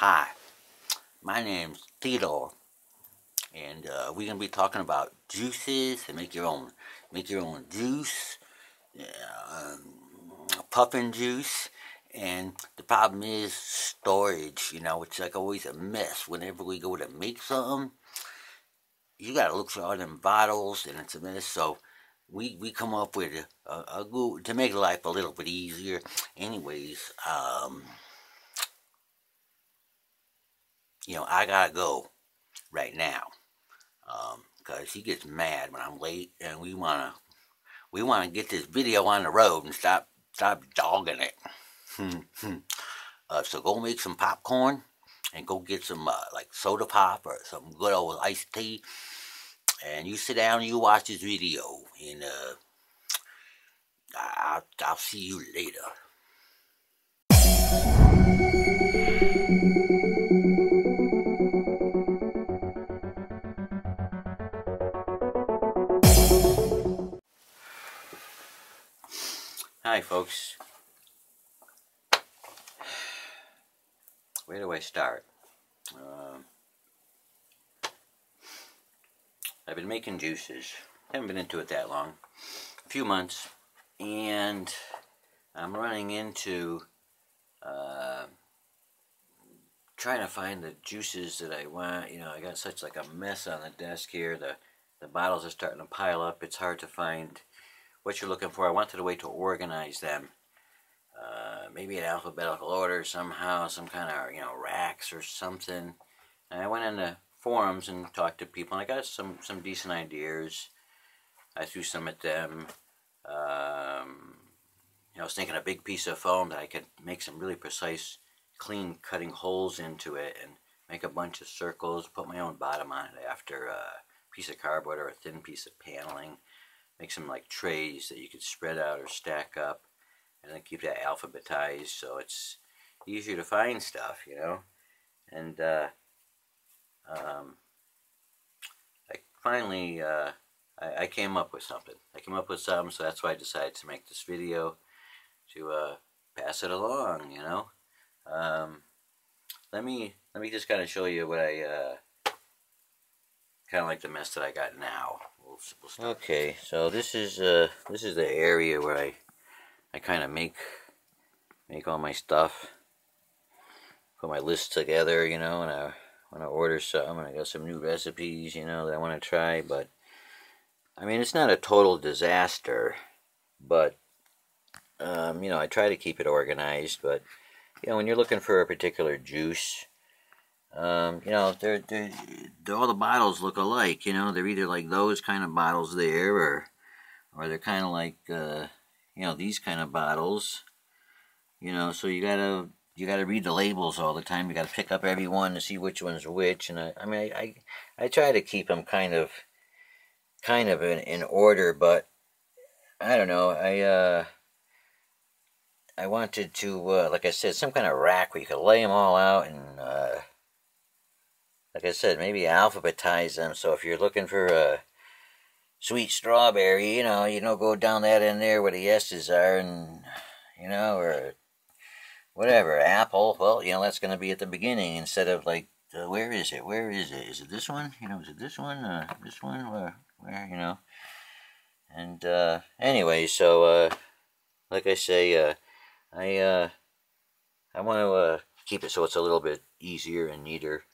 Hi, my name's Theodore, and we're gonna be talking about juices and make your own juice, puffin juice. And the problem is storage. It's like always a mess. Whenever we go to make something, you gotta look for all them bottles, and it's a mess. So we come up with a good to make life a little bit easier. Anyways, I gotta go right now. Because he gets mad when I'm late, and we wanna get this video on the road and stop dogging it. So go make some popcorn and go get some like soda pop or some good old iced tea, and you sit down and you watch this video, and I'll see you later. Hi folks, where do I start? I've been making juices, haven't been into it that long, a few months, and I'm running into trying to find the juices that I want. I got such like a mess on the desk here. The bottles are starting to pile up. It's hard to find what you're looking for. I wanted a way to organize them. Maybe in alphabetical order somehow, some kind of, racks or something. And I went on the forums and talked to people, and I got some decent ideas. I threw some at them. I was thinking a big piece of foam that I could make some really precise, clean cutting holes into it and make a bunch of circles, put my own bottom on it after a piece of cardboard or a thin piece of paneling. Make some like trays that you could spread out or stack up, and then keep that alphabetized so it's easier to find stuff, And I finally, I came up with something. So that's why I decided to make this video to pass it along, Let me just kind of show you what I kind of like the mess that I got now. We'll okay, so this is the area where I kind of make all my stuff, put my list together, and I want to order some, and I got some new recipes, that I want to try. But I mean, it's not a total disaster, but I try to keep it organized. But when you're looking for a particular juice, all the bottles look alike. They're either like those kind of bottles there, or they're kind of like these kind of bottles. So you gotta read the labels all the time. You gotta pick up every one to see which one's which. And I try to keep them kind of in order, but I don't know. I wanted to like I said, some kind of rack where you could lay them all out and like I said, maybe alphabetize them. So if you're looking for a sweet strawberry, you go down that end there where the S's are, and or whatever, apple, well, that's going to be at the beginning instead of like, where is it? Is it this one? Is it this one? This one? Where? And anyway, so like I say, I want to keep it so it's a little bit easier and neater.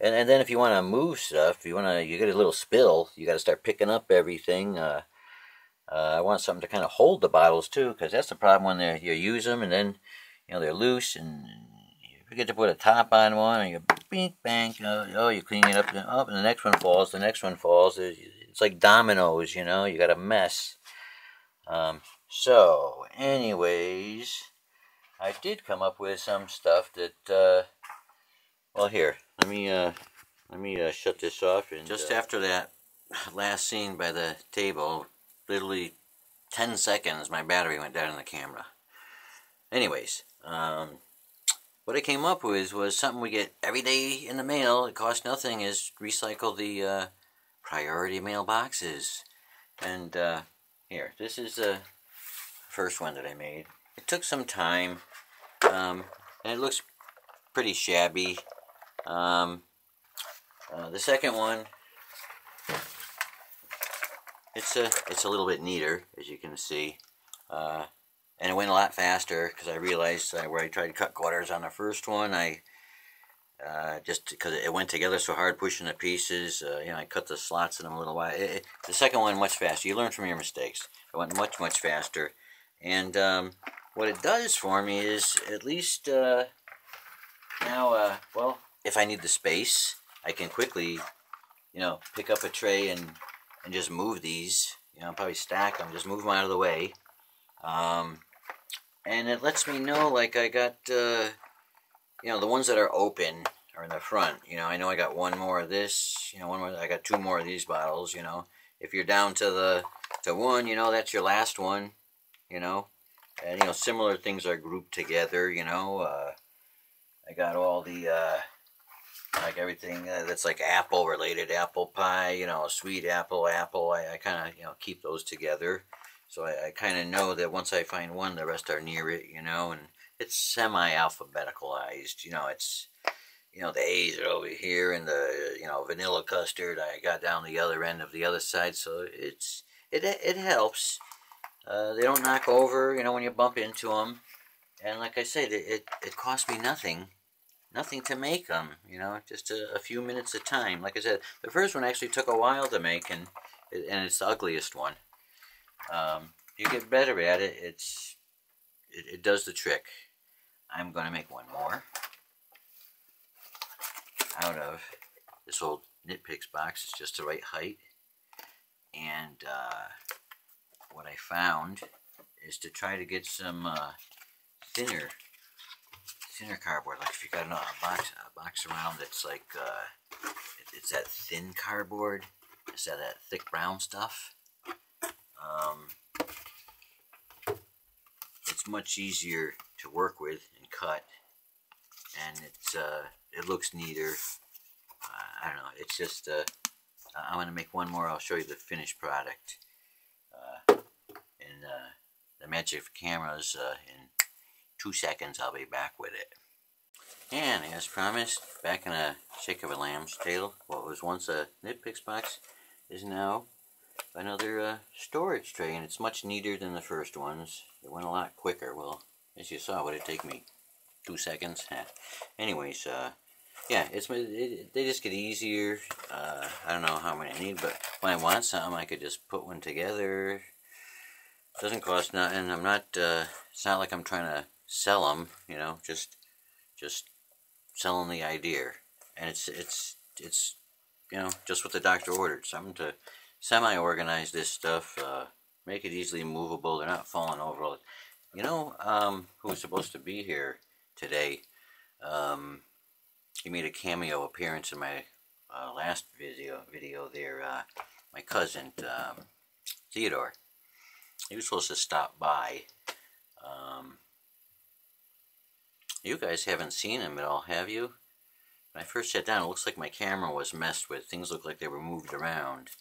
And then if you want to move stuff, you get a little spill, you got to start picking up everything. I want something to kind of hold the bottles too, because that's the problem when you use them and then they're loose, and you forget to put a top on one, and you bing bang, you clean it up, and the next one falls. It's like dominoes, you got a mess. So anyways, I did come up with some stuff that well, here, let me shut this off. And just after that last scene by the table, literally 10 seconds, my battery went down in the camera. Anyways, what I came up with was something we get every day in the mail. It costs nothing. Is recycle the priority mail boxes. And here, this is the first one that I made. It took some time, and it looks pretty shabby. The second one, it's a little bit neater, as you can see, and it went a lot faster because I realized where I tried to cut quarters on the first one, I just because it went together so hard pushing the pieces, I cut the slots in them a little while. The second one much faster. You learn from your mistakes. It went much faster, and what it does for me is at least now, well, if I need the space, I can quickly, pick up a tray and just move these. Probably stack them, just move them out of the way. And it lets me know, like, I got, the ones that are open are in the front. I know I got one more of this, one more, I got two more of these bottles, If you're down to one, that's your last one, And, similar things are grouped together, I got all the, like everything that's like apple related, apple pie, sweet apple. I kind of, keep those together. So I kind of know that once I find one, the rest are near it, and it's semi-alphabeticalized, it's, the A's are over here, and the, vanilla custard, I got down the other end of the other side, so it helps. They don't knock over, when you bump into them. And like I said, it cost me nothing to make them, just a few minutes of time. Like I said, the first one actually took a while to make, and it's the ugliest one. You get better at it, it does the trick. I'm going to make one more out of this old Nitpicks box. It's just the right height. And what I found is to try to get some thinner cardboard. Like if you got a box around that's like it's that thin cardboard instead of that thick brown stuff. It's much easier to work with and cut, and it looks neater. I don't know. It's just I'm gonna make one more. I'll show you the finished product. And the magic of cameras. In 2 seconds, I'll be back with it. And as promised, back in a shake of a lamb's tail. What was once a Nitpicks box is now another storage tray, and it's much neater than the first ones. It went a lot quicker. Well, as you saw, would it take me 2 seconds? Anyways, yeah, they just get easier. I don't know how many I need, but when I want something, I could just put one together. It doesn't cost nothing. I'm not. It's not like I'm trying to sell them. Just selling the idea, and it's just what the doctor ordered. Something to semi-organize this stuff, make it easily movable. They're not falling over. Who was supposed to be here today? He made a cameo appearance in my last video there. My cousin Theodore. He was supposed to stop by. You guys haven't seen him at all, have you? When I first sat down, it looks like my camera was messed with. Things look like they were moved around.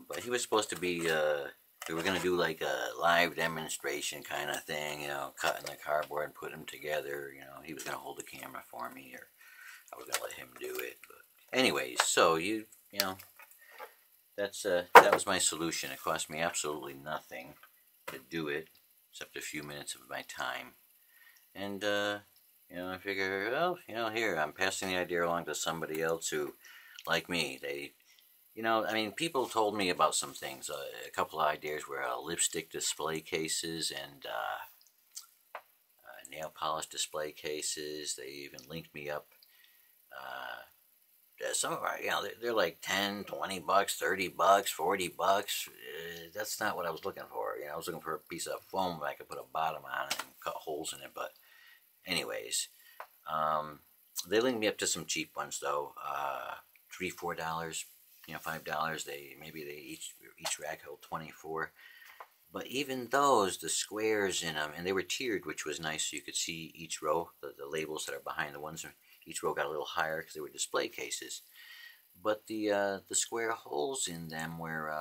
But he was supposed to be, we were going to do like a live demonstration kind of thing, cutting the cardboard and putting them together. He was going to hold the camera for me, or I was going to let him do it. But anyways, so that was my solution. It cost me absolutely nothing to do it, except a few minutes of my time. And, I figure, well, here, I'm passing the idea along to somebody else who, like me, they, people told me about some things. A couple of ideas were lipstick display cases and nail polish display cases. They even linked me up. Some of our, they're like 10, 20 bucks, 30 bucks, 40 bucks. That's not what I was looking for. I was looking for a piece of foam that I could put a bottom on it and cut holes in it. But anyways, they linked me up to some cheap ones though. $3, $4, $5. Each rack held 24. But even those, the squares in them, and they were tiered, which was nice, so you could see each row, the labels that are behind the ones. Each row got a little higher because they were display cases. But the square holes in them were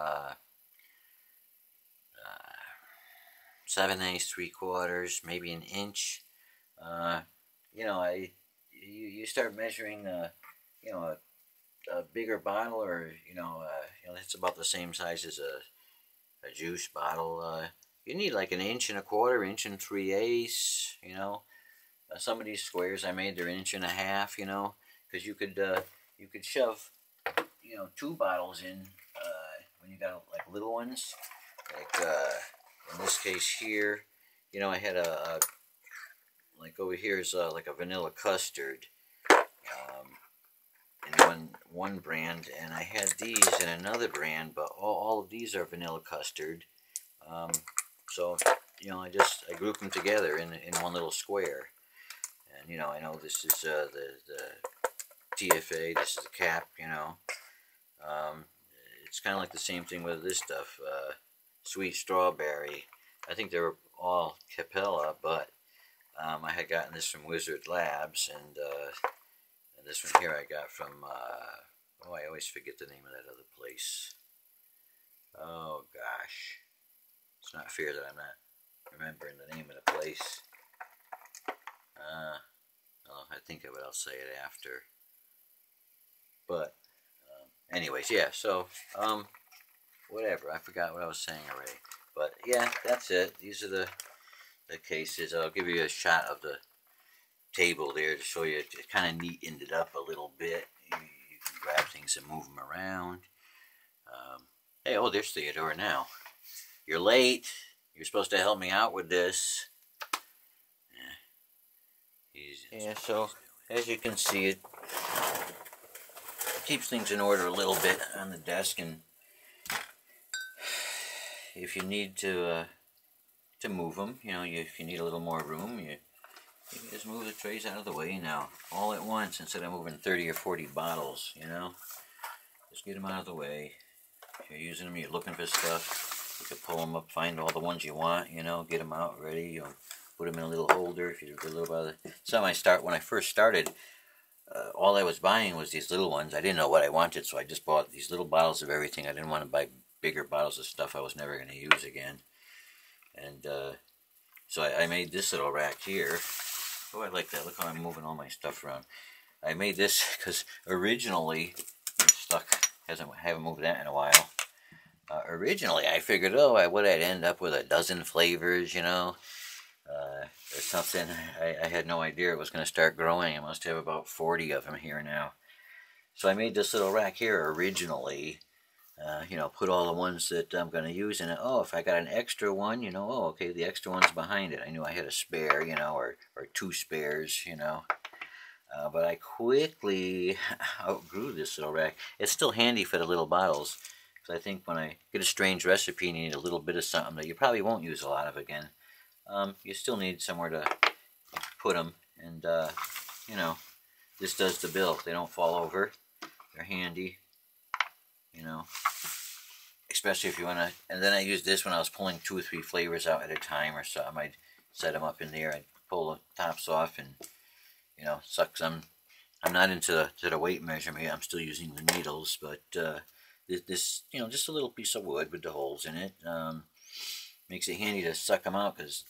7/8, 3/4, maybe an inch. you start measuring, you know, a bigger bottle, or it's about the same size as a juice bottle. You need like 1.25 inches, 1 3/8. Some of these squares I made, they're 1.5 inches. Because you could shove 2 bottles in when you got like little ones. Like in this case here, I had like over here is like a vanilla custard. In one brand, and I had these in another brand, but all of these are vanilla custard. So I grouped them together in one little square, and I know this is the TFA, this is the cap. It's kind of like the same thing with this stuff. Sweet strawberry, I think they were all Capella, but I had gotten this from Wizard Labs, and this one here I got from, I always forget the name of that other place. Oh gosh. It's not fair that I'm not remembering the name of the place. I think of it, I'll say it after. But, anyways, yeah, so, whatever. I forgot what I was saying already. But, yeah, that's it. These are the cases. I'll give you a shot of the table there to show you. It kind of neatened it up a little bit. You can grab things and move them around. Hey, oh, there's Theodore now. You're late. You're supposed to help me out with this. Yeah, so as you can see, it keeps things in order a little bit on the desk, and if you need to move them, if you need a little more room, you just move the trays out of the way now, all at once, instead of moving 30 or 40 bottles, Just get them out of the way. If you're using them, you're looking for stuff, you can pull them up, find all the ones you want, get them out ready, put them in a little holder if you're a little bother. When I first started, all I was buying was these little ones. I didn't know what I wanted, so I just bought these little bottles of everything. I didn't want to buy bigger bottles of stuff I was never going to use again. And so I made this little rack here. Oh, I like that. Look how I'm moving all my stuff around. I made this because originally, it's stuck. Haven't moved that in a while. Originally, I figured, I'd end up with a dozen flavors, or something. I had no idea it was going to start growing. I must have about 40 of them here now. So I made this little rack here originally. Put all the ones that I'm going to use in it. Oh, if I got an extra one, okay, the extra one's behind it. I knew I had a spare, or 2 spares, but I quickly outgrew this little rack. It's still handy for the little bottles, because I think when I get a strange recipe and you need a little bit of something that you probably won't use a lot of again, you still need somewhere to put them, and, this does the bill. They don't fall over. They're handy, especially if you want to. And then I used this when I was pulling 2 or 3 flavors out at a time or something. I'd set them up in there, I'd pull the tops off and, suck some. I'm not into the weight measurement. I'm still using the needles, but this, just a little piece of wood with the holes in it, makes it handy to suck them out, because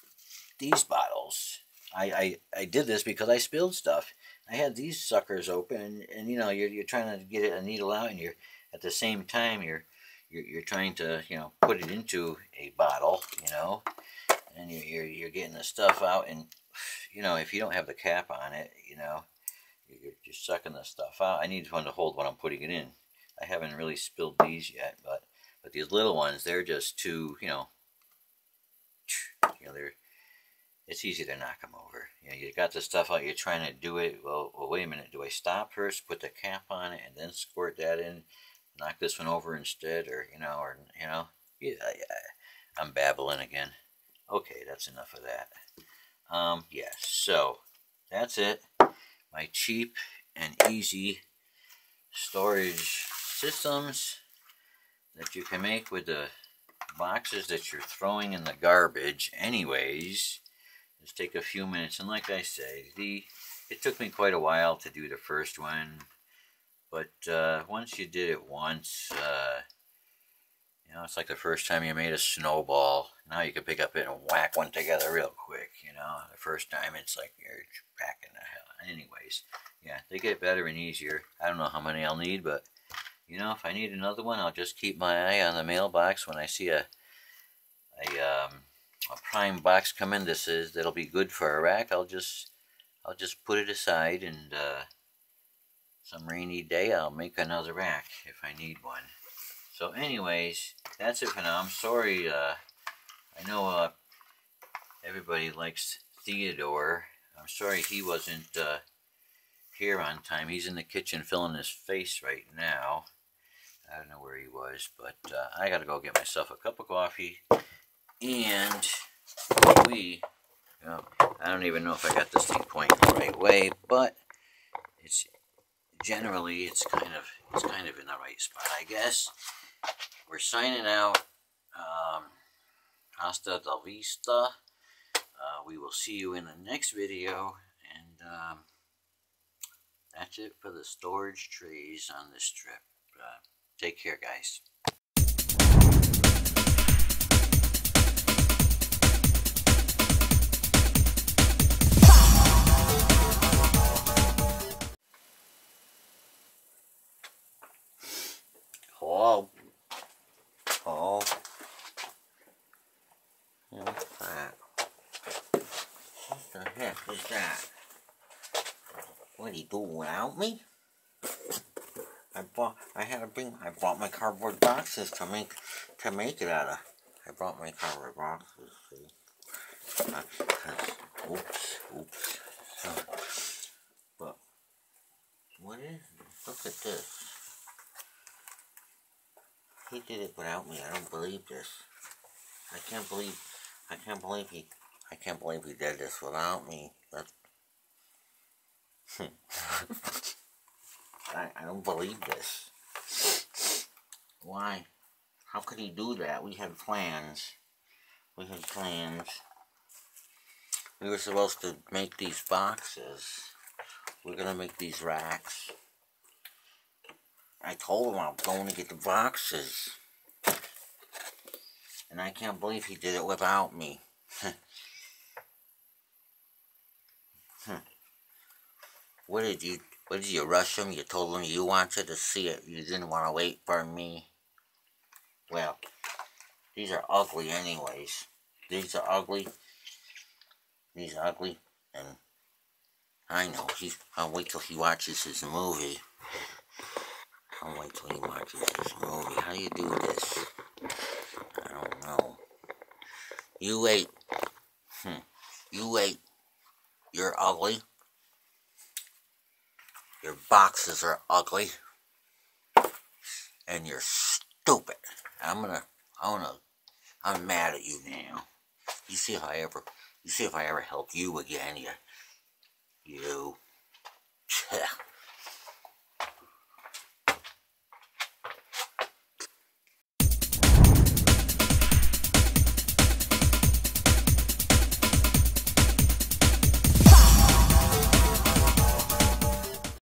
these bottles, I did this because I spilled stuff. I had these suckers open, and you're trying to get a needle out, and you're at the same time you're trying to put it into a bottle, and you're getting the stuff out, and if you don't have the cap on it, you're just sucking the stuff out. I need one to hold when I'm putting it in. I haven't really spilled these yet, but these little ones, they're just too, it's easy to knock them over. You got the stuff out, you're trying to do it. Well, wait a minute. Do I stop first, put the cap on it, and then squirt that in? Knock this one over instead, or yeah, I'm babbling again. Okay, that's enough of that. Yes, so that's it. My cheap and easy storage systems that you can make with the boxes that you're throwing in the garbage anyways. Just take a few minutes, and like I say, it took me quite a while to do the first one, but once you did it once, it's like the first time you made a snowball. Now you can pick up it and whack one together real quick. The first time it's like you're packing the hell. Anyways, yeah, they get better and easier. I don't know how many I'll need, but you know, if I need another one, I'll just keep my eye on the mailbox. When I see a prime box come in, that'll be good for a rack, I'll just put it aside, and some rainy day I'll make another rack if I need one. So anyways, that's it for now. I'm sorry, I know everybody likes Theodore. I'm sorry he wasn't here on time. He's in the kitchen filling his face right now. I don't know where he was, but I gotta go get myself a cup of coffee, and I don't even know if I got this thing pointing the right way, but it's generally it's kind of in the right spot, I guess. We're signing out. Hasta la vista. We will see you in the next video, and that's it for the storage trays on this trip. Take care, guys. Hello? Hello? What's that? What the heck is that? What are you doing without me? I brought my cardboard boxes to make it out of. I brought my cardboard boxes, see? Oops. But, what is it? Look at this. He did it without me. I don't believe this. I can't believe he did this without me. I don't believe this. Why? How could he do that? We had plans. We were supposed to make these boxes. We're gonna make these racks. I told him I was going to get the boxes. And I can't believe he did it without me. What did you rush him? You told him you wanted to see it. You didn't want to wait for me. Well, these are ugly anyways. These are ugly. And I know. I'll wait till he watches his movie. How do you do this? I don't know. You wait. You wait. You're ugly. Your boxes are ugly. And you're stupid. I'm mad at you now. You see if I ever help you again, you.